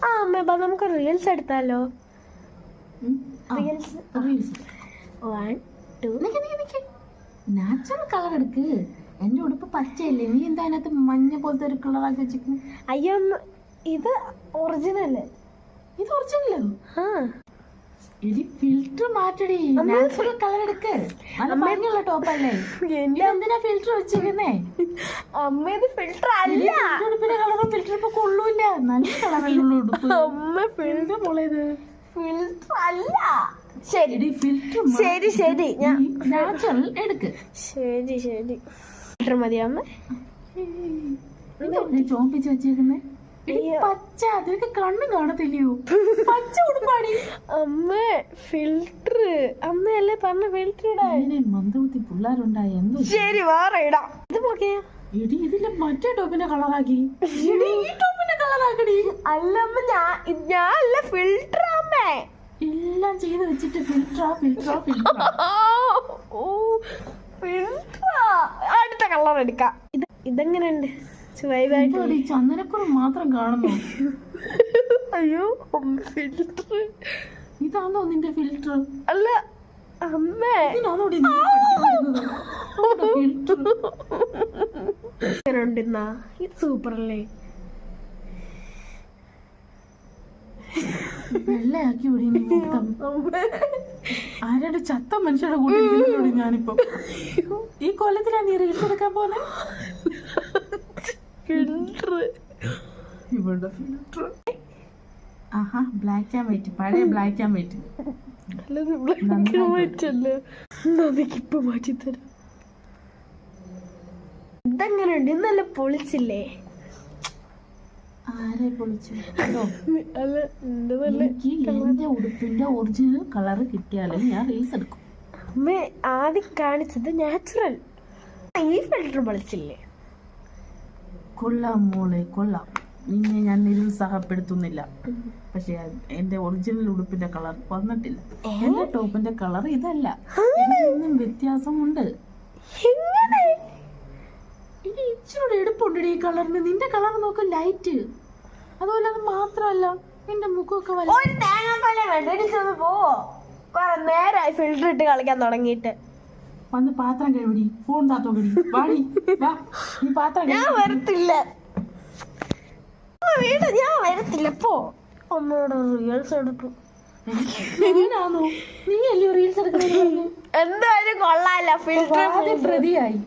ആ അമ്മ നമുക്ക് റീൽസ് എടുത്താലോ? റീൽസ് 1 2 നാച്ചുറൽ കളർ എടുക്ക്. എന്റെ ഉടുപ്പ് പച്ചയല്ലേ, നീ എന്താ അതിനകത്ത് മഞ്ഞ പോലത്തെ ഒരു കളറാക്കി വെച്ചിരിക്കുന്നു? അയ്യോ ഇത് ഒറിജിനൽ. ഇത് ഒറിജിനലോ? എടി ഫിൽറ്റർ മാറ്റടി, നാച്ചുറൽ കളർ എടുക്ക്. നല്ല ഭംഗിയുള്ള ടോപ്പല്ലേ, എന്തിനാ ഫിൽറ്റർ വെച്ചിരിക്കുന്നേ? അമ്മ ഇത് ഫിൽറ്റർ അല്ല. ഉടുപ്പിന്റെ കളറും ഫിൽറ്റർ ഇപ്പൊ കൊള്ളൂല, നല്ല കളറുള്ള ഉടുപ്പ്. അമ്മ ഫിൽറ്റർ മോളേത് ഫിൽറ്റർ അല്ല. ശരി ഫിൽറ്റർ ശരി ശരി ഞാൻ നാച്ചുറൽ എടുക്ക്. ശരി ശരി ഫിൽറ്റർ മതി അമ്മ. ചോപ്പിച്ച് വെച്ചേക്കുന്നേ പച്ച, അതിനൊക്കെ കണ്ണു കാണത്തില്ലയോ? പച്ച ഉടുപ്പാടി അമ്മ. ഫിൽറ്റർ അമ്മയല്ലേ പറഞ്ഞ ഫിൽറ്റർ ഇടാൻ. മന്ദബുദ്ധി പിള്ളേരുണ്ടായി എന്തോ. ശരി വേറെ ഇടാം. ഇത് നോക്കിയാ എടി ഇതിലെ മറ്റേ ടോപ്പിന്റെ കളറാക്കി. ഈ ടോപ്പിന്റെ കളറാക്കടി. അല്ലമ്മ ഞാൻ അല്ല ഫിൽറ്റർ അമ്മേ. എല്ലാം ചെയ്ത് വെച്ചിട്ട് ഫിൽറ്ററാ ഫിൽറ്ററാ ഫിൽറ്ററാ. ഓ ഫിൽറ്റർ. അടുത്ത കളർ എടുക്കാം. ഇതെങ്ങനെയുണ്ട്? ചന്ദനക്കുറവ് മാത്രം കാണുന്നു. അയ്യോ ഫിൽറ്റർ ഇതാണോ നിന്റെ ഫിൽറ്റർ? അല്ല അമ്മേ. എങ്ങനെയുണ്ടെന്നാ? ഇത് സൂപ്പർ അല്ലേ? വെള്ളയാക്കി വിടി നീ മൊത്തം. ആരുടെ ചത്ത മനുഷ്യരുടെ കൂടെ ഞാനിപ്പോ. ഈ കൊല്ലത്തിലാ നീ റീൽസ് എടുക്കാൻ പോന്നെ? ഫിൽറ്റർ ഇവിടെ filter. Aaha black and white, പഴയ ബ്ലാക്ക് ആൻഡ് വൈറ്റ്. ഇപ്പൊ മാറ്റിത്തരാം. ഇതെങ്ങനെയുണ്ട്? ഇന്നല്ല പൊളിച്ചില്ലേ? ആരെ പൊളിച്ചു? എനിക്ക് എന്റെ ഉടുപ്പിന്റെ ഒറിജിനൽ കളർ കിട്ടിയാലും ഞാൻ റീൽസ് എടുക്കും. അമ്മ ആദ്യം കാണിച്ചത് നാച്ചുറൽ. ഈ ഫിൽറ്റർ പൊളിച്ചില്ലേ? കൊള്ളാം മോളെ കൊള്ളാം, നിന്നെ ഞാൻ നിരുത്സാഹപ്പെടുത്തുന്നില്ല. പക്ഷെ എന്റെ ഒറിജിനൽ ഉടുപ്പിന്റെ കളർ വന്നിട്ടില്ല. എന്റെ ടോപ്പിന്റെ കളർ ഇതല്ല, ഇതിനും വ്യത്യാസമുണ്ട്. ഇനി ഇച്ചിരി എടുപ്പുണ്ട് ഈ കളറിന്. നിന്റെ കളർ നോക്ക് ലൈറ്റ്. അതുപോലെ അത് മാത്രമല്ല എന്റെ മുഖമൊക്കെ നേരായി ഫിൽറ്റർ ഇട്ട് കളിക്കാൻ തുടങ്ങിയിട്ട്. വന്ന് പാത്രം കഴിവടി, ഫോൺ താത്തോടി. നീ പാത്രം ഞാൻ വരത്തില്ല വീട്, ഞാൻ വരത്തില്ല. പോ അമ്മയോട് റീൽസ് എടുക്കും. എങ്ങനാണോ നീ അല്ലയോ റീൽസ് എടുക്കുന്നത്? എന്തായാലും കൊള്ളാല്ല ഫിൽറ്റർ പ്രതിയായി.